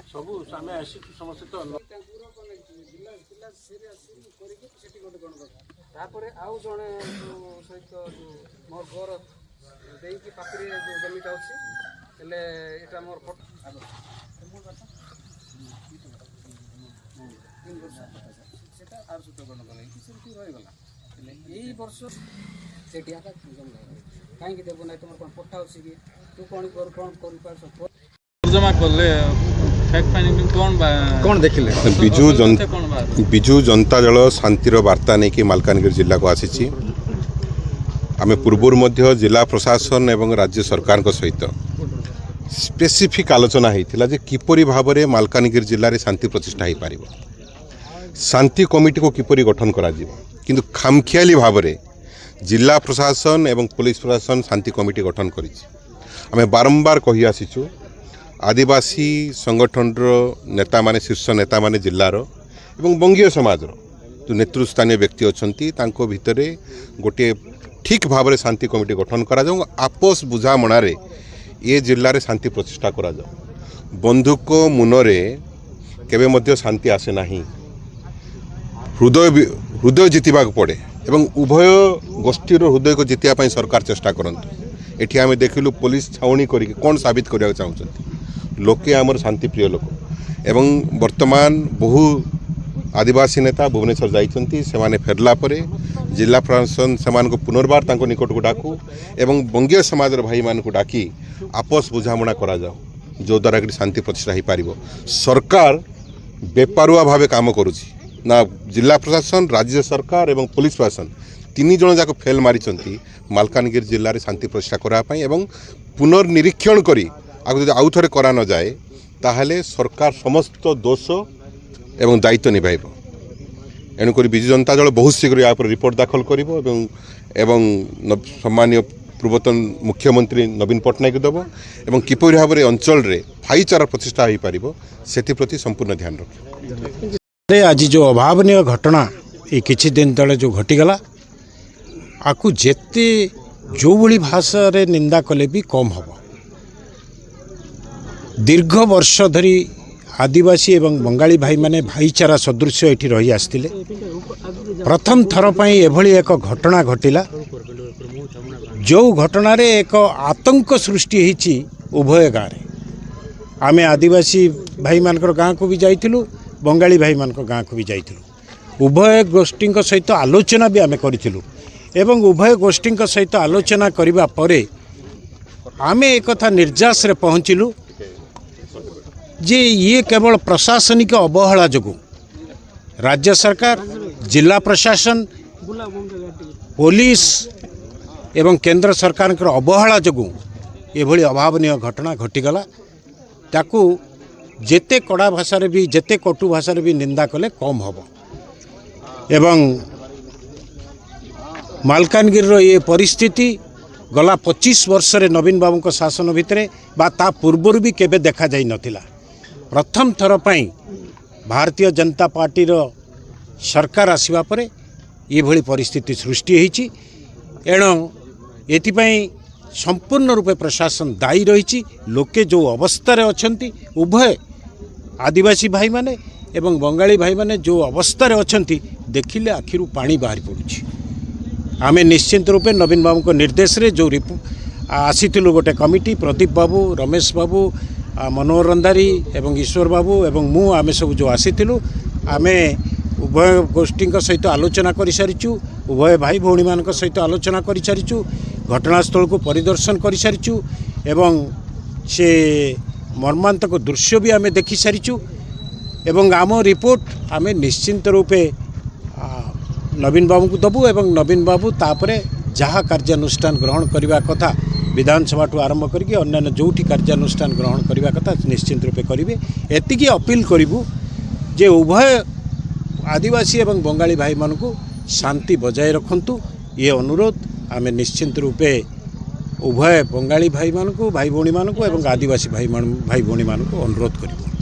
सब आम आसी समस्त तो आउ जड़े सहित मोर घर देखिए पाखरे जो जमीटा अच्छे यहाँ मोर यही वर्ष से कहीं देव ना तुम कौन पट्टा अच्छे कि तू कौन कर जमा कले कौन देखिले विजु जनता दल शांतिर वार्ता नहीं कि मालकानगिरी जिला को आसी आम पूर्वर मध्य जिला प्रशासन एवं राज्य सरकार सहित स्पेसिफिक आलोचना होता जे किपरि भाव में मालकानगिरी जिले में शांति प्रतिष्ठा हो पार शांति कमिटी को किपरि गठन करा किंतु खामखियाली भाव में जिला प्रशासन एवं पुलिस प्रशासन शांति कमिटी गठन करें आम बारंबार कही आसीचु आदिवासी संगठन नेता माने शीर्ष नेता माने जिलार एवं बंगीय समाज जो नेतृस्थानीय व्यक्ति अच्छा भितर गोटे ठीक भाव में शांति कमिटी गठन करा जाऊ आपस बुझामणारे ये जिले में शांति प्रतिष्ठा करा जाऊ बंधुक मुनरे केबे मध्य शांति आसे नाही हृदय जितवा पड़े एवं उभय गोष्ठीर हृदय को जितिया सरकार चेष्टा करंतु एठी आमे देखिलु पुलिस छावनी करी कौन साबित करिया चाहउछंती लोके आमर शांति प्रिय लोक एवं वर्तमान बहु आदिवासी नेता भुवनेश्वर जाइछंती सेमाने फेरला परे जिला प्रशासन सेमान को पुनर्बार तांको निकट को डाकू एवं बंगीय समाज भाई मान को डाकी आपस बुझामणा करा जाओ जो द्वारा कि शांति प्रतिष्ठा हो पार सरकार बेपारुआ भाव काम करुछि ना जिला प्रशासन राज्य सरकार एवं पुलिस प्रशासन तीन जन जाक फेल मारी मालकानगिरी जिले में शांति प्रतिष्ठा करने एवं पुनर्निरीक्षण करी आगे जो आउ थे करा न जाए ताहले सरकार समस्त दोष एवं दायित्व निभाइब एणुक विजु जनता दल बहुत शीघ्र या रिपोर्ट दाखल कर सम्मानीय पूर्वतन मुख्यमंत्री नवीन पट्टनायक देव एवं किपरि भाव में अंचल रे भाईचारा प्रतिष्ठा हो पार से संपूर्ण ध्यान रखें। आज जो अभावनीय घटना ये किछि दिन तले जो घटीगला आकु जेते जो भली भाषा रे निंदा कले भी कम हम दीर्घ वर्ष धरी आदिवासी एवं बंगाली भाई माने भाईचारा सदृश एठी रही आस्तिले प्रथम थर पई एभली एक घटना घटिला जो घटना रे एक आतंक सृष्टि होईची उभय गाँव रे आमे आदिवासी भाई मानकर गाँव को भी जाइथिलु बंगाली भाई मानकर गाँव को भी जाइथिलु उभय गोष्ठी सहित आलोचना भी आमे करिथिलु एवं उभय गोष्ठी सहित आलोचना करिबा परे आमे एक कथा निर्जास रे पहुँचलु जे ये केवल प्रशासनिक अवहेला जो राज्य सरकार जिला प्रशासन पुलिस एवं केंद्र सरकार अवहेला जो एभली अभावनीय घटना घटीगला ताकू जेते कड़ा भाषा भी जेते कटु भाषा भी निंदा कले कम हम एवं मालकानगिरी ये परिस्थिति गला 25 वर्ष रे नवीन बाबू को शासन भितर बा ता पूर्वर भी केबे देखा जाई नथिला प्रथम थर पई भारतीय जनता पार्टी रो सरकार आसीबा परे ये भली परिस्थिति सृष्टि होईची एणु एथिपई संपूर्ण रूपे प्रशासन दायी रही लोके जो अवस्था रे अछंती उभय आदिवासी भाई माने एवं बंगाली भाई माने जो अवस्था रे अछंती देखिले आखिरु पानी बाहरी पड़ुछि आमे निश्चित रूपे नवीन बाबू को निर्देश रे जो आसीथिलु गोटे कमिटी प्रदीप बाबू रमेश बाबू मनोहर रंधारी एवं ईश्वर बाबू एवं मु आमे सब जो आसीथिलु आमे उभय गोष्ठी सहित आलोचना कर सारिचु उभय भाई भौणी मान सहित आलोचना कर सारिचु घटनास्थल को परिदर्शन कर सारिचु एवं से मर्मांतक दृश्य भी आमे देखि सारिचु एवं आम रिपोर्ट आमे निश्चिंत रूपे नवीन बाबू को दबु एवं नवीन बाबू तापरे जहाँ कार्यानुष्ठान ग्रहण करने कथा विधानसभा ठू आरंभ करके अन्य जो कार्यानुष्ठान ग्रहण करने कथा निश्चित रूपे करेंगे एतिकी अपील करूँ जे उभय आदिवासी एवं बंगाली भाई मानू शांति बजाय रखंतु ये अनुरोध आमे निश्चिंत रूपे उभय बंगाली भाई मानू भाई भौणी मानू एवं आदिवासी भाई भौणी मानू अनुरोध करूँ।